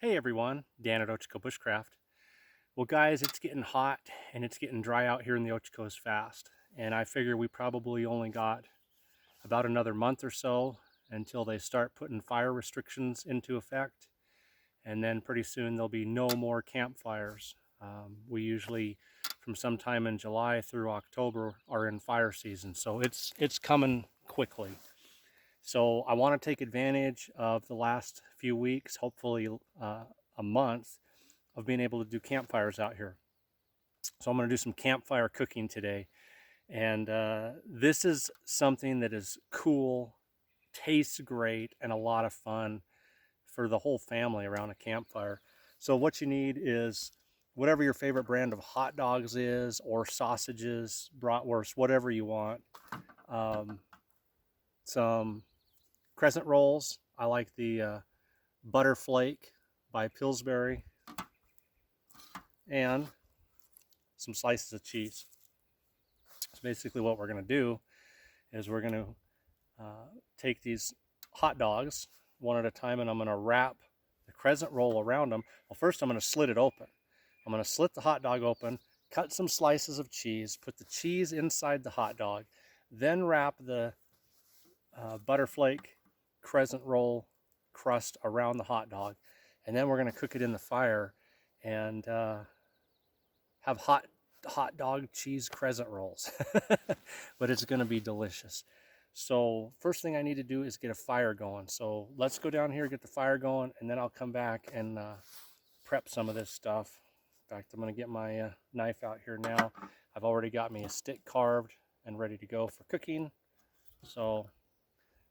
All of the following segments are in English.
Hey everyone, Dan at Ochiko Bushcraft. Well guys, it's getting hot and it's getting dry out here in the Ochikos fast. And I figure we probably only got about another month or so until they start putting fire restrictions into effect. And then pretty soon there'll be no more campfires. We usually, from sometime in July through October, are in fire season. So it's coming quickly. So I want to take advantage of the last few weeks, hopefully a month, of being able to do campfires out here. So I'm going to do some campfire cooking today. And this is something that is cool, tastes great, and a lot of fun for the whole family around a campfire. So what you need is whatever your favorite brand of hot dogs is, or sausages, bratwurst, whatever you want. Some crescent rolls. I like the Butter Flake by Pillsbury, and some slices of cheese. So basically what we're going to do is we're going to take these hot dogs one at a time, and I'm going to wrap the crescent roll around them. Well, first I'm going to slit it open. I'm going to slit the hot dog open, cut some slices of cheese, put the cheese inside the hot dog, then wrap the Butterflake crescent roll crust around the hot dog, and then we're going to cook it in the fire and have hot dog cheese crescent rolls. But it's going to be delicious. So first thing I need to do is get a fire going. So let's go down here, get the fire going, and then I'll come back and prep some of this stuff. In fact, I'm going to get my knife out here now. I've already got me a stick carved and ready to go for cooking. So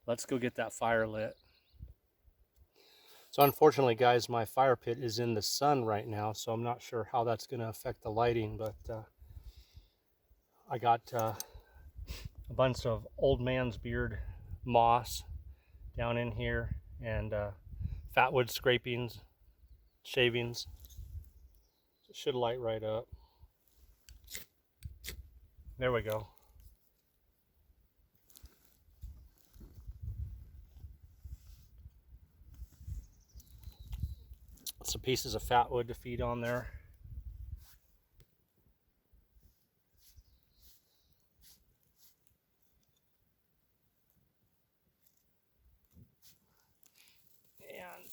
let's go get that fire lit. So unfortunately, guys, my fire pit is in the sun right now, so I'm not sure how that's going to affect the lighting, but I got a bunch of old man's beard moss down in here, and fatwood scrapings, shavings. It should light right up. There we go. Some pieces of fat wood to feed on there. And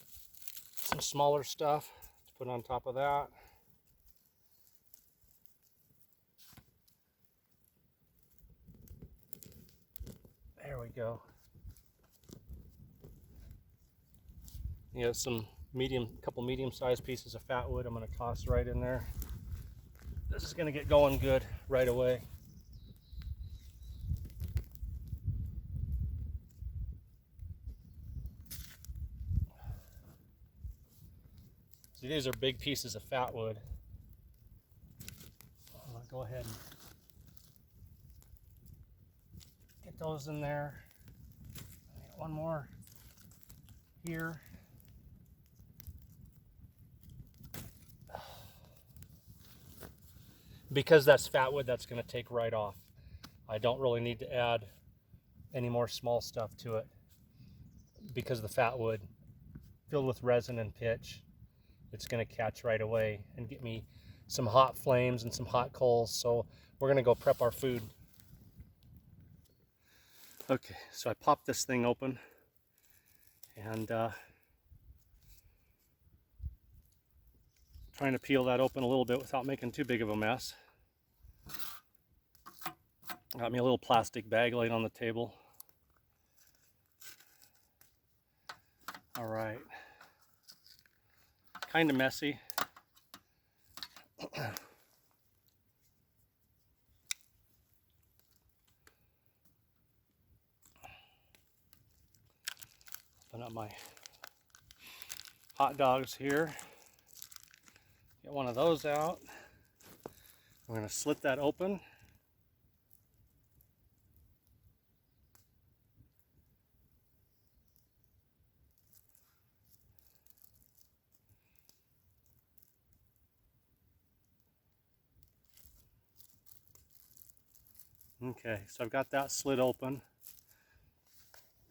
some smaller stuff to put on top of that. There we go. You have some couple medium-sized pieces of fat wood I'm going to toss right in there. This is going to get going good right away. See, these are big pieces of fat wood. I'm going to go ahead and get those in there. I got one more here. Because that's fat wood, that's going to take right off. I don't really need to add any more small stuff to it, because the fat wood filled with resin and pitch, it's going to catch right away and get me some hot flames and some hot coals. So we're going to go prep our food. Okay, so I popped this thing open, and trying to peel that open a little bit without making too big of a mess. Got me a little plastic bag laid on the table. All right, kind of messy. Open up my hot dogs here. Get one of those out. I'm going to slit that open. Okay, so I've got that slit open,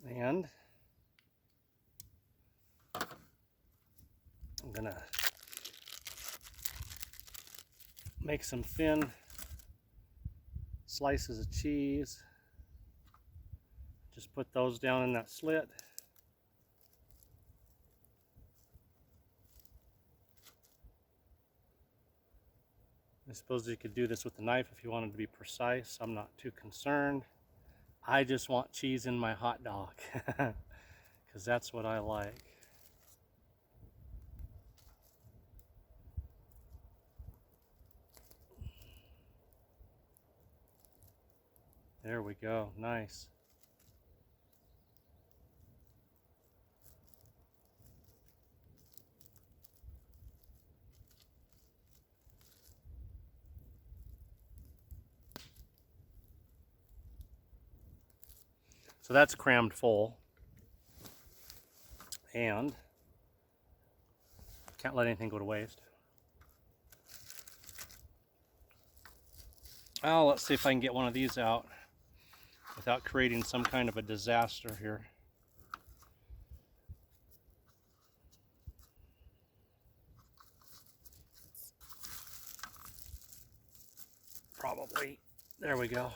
and I'm gonna make some thin slices of cheese. Just put those down in that slit. I suppose you could do this with a knife if you wanted to be precise. I'm not too concerned. I just want cheese in my hot dog because that's what I like. There we go, nice. So that's crammed full, and can't let anything go to waste. Oh, let's see if I can get one of these out without creating some kind of a disaster here. Probably. There we go.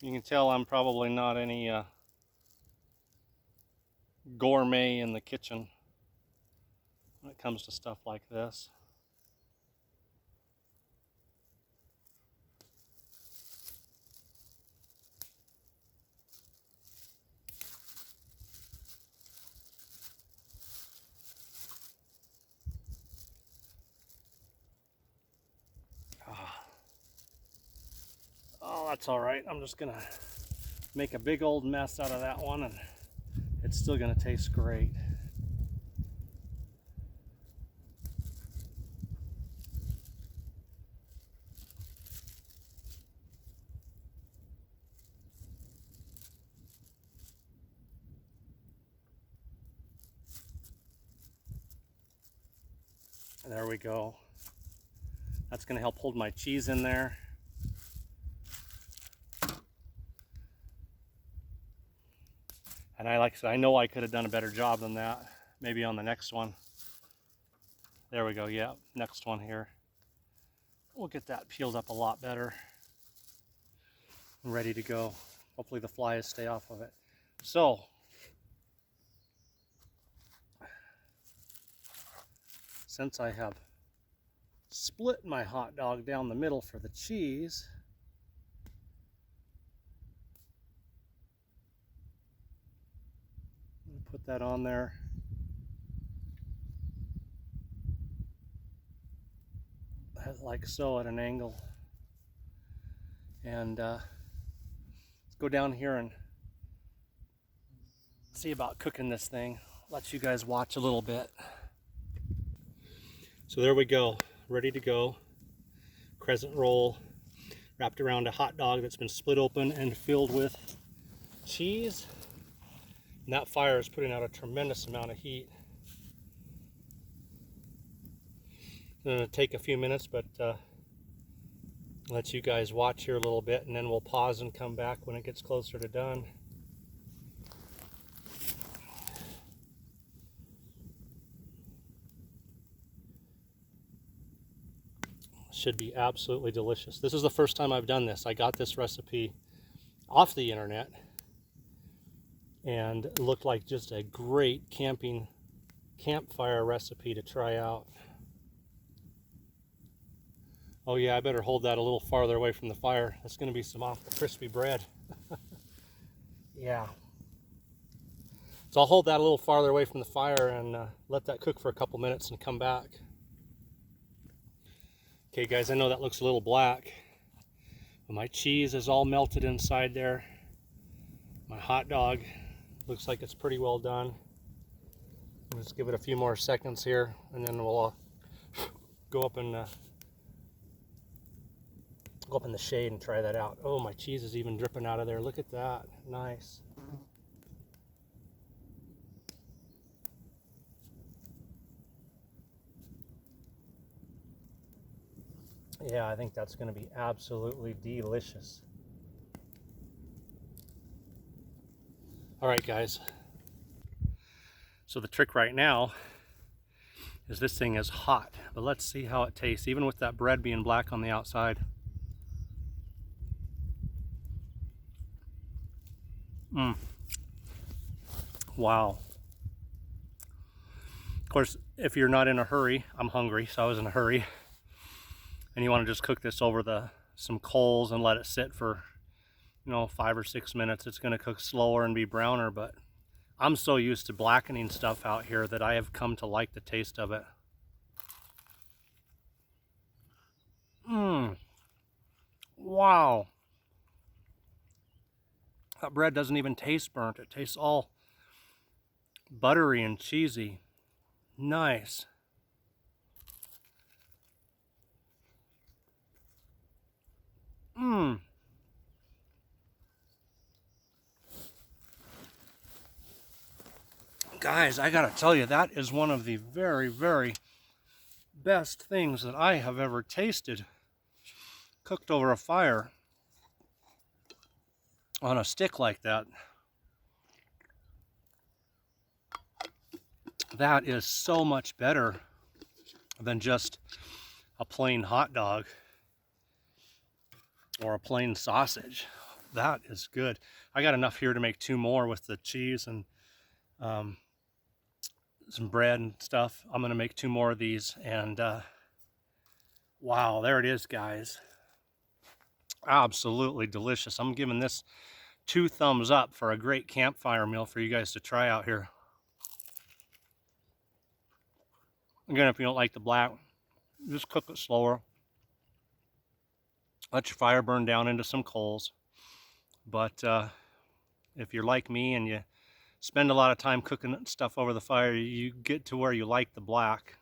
You can tell I'm probably not any gourmet in the kitchen when it comes to stuff like this. Oh, that's all right. I'm just gonna make a big old mess out of that one, and it's still gonna taste great. There we go. That's gonna help hold my cheese in there. And like I said, I know I could have done a better job than that. Maybe on the next one. There we go, yeah, next one here. We'll get that peeled up a lot better. Ready to go. Hopefully the flies stay off of it. So, since I have split my hot dog down the middle for the cheese, put that on there. Like so, at an angle. And let's go down here and see about cooking this thing. Let you guys watch a little bit. So there we go, ready to go. Crescent roll wrapped around a hot dog that's been split open and filled with cheese. And that fire is putting out a tremendous amount of heat. It's going to take a few minutes, but let you guys watch here a little bit, and then we'll pause and come back when it gets closer to done. Should be absolutely delicious. This is the first time I've done this. I got this recipe off the internet, and it looked like just a great campfire recipe to try out. Oh yeah, I better hold that a little farther away from the fire. That's going to be some awful crispy bread. Yeah. So I'll hold that a little farther away from the fire and let that cook for a couple minutes and come back. Okay guys, I know that looks a little black, but my cheese is all melted inside there. My hot dog looks like it's pretty well done. Let's give it a few more seconds here, and then we'll go up in the shade and try that out. Oh, my cheese is even dripping out of there. Look at that. Nice. Yeah, I think that's going to be absolutely delicious. All right, guys. So the trick right now is this thing is hot, but let's see how it tastes, even with that bread being black on the outside. Mmm. Wow. Of course, if you're not in a hurry, I'm hungry, so I was in a hurry, and you want to just cook this over some coals and let it sit for, 5 or 6 minutes, it's going to cook slower and be browner, but I'm so used to blackening stuff out here that I have come to like the taste of it. Mmm. Wow. That bread doesn't even taste burnt. It tastes all buttery and cheesy. Nice. Mmm. Guys, I gotta tell you, that is one of the very, very best things that I have ever tasted. Cooked over a fire on a stick like that. That is so much better than just a plain hot dog or a plain sausage. That is good. I got enough here to make 2 more with the cheese and some bread and stuff. I'm gonna make 2 more of these, and wow, there it is, guys. Absolutely delicious. I'm giving this 2 thumbs up for a great campfire meal for you guys to try out here. Again, if you don't like the black, just cook it slower. Let your fire burn down into some coals. But if you're like me and you spend a lot of time cooking stuff over the fire, you get to where you like the black.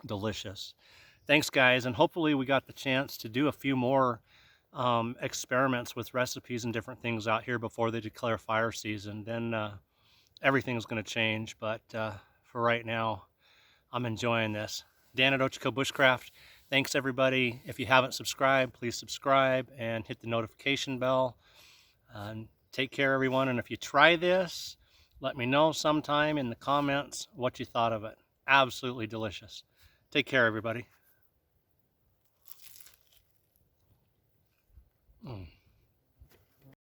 Delicious. Thanks, guys, and hopefully we got the chance to do a few more experiments with recipes and different things out here before they declare fire season. Then everything's going to change, but for right now, I'm enjoying this. Dan at Ochiko Bushcraft. Thanks, everybody. If you haven't subscribed, please subscribe and hit the notification bell. Take care, everyone. And if you try this, let me know sometime in the comments what you thought of it. Absolutely delicious. Take care, everybody.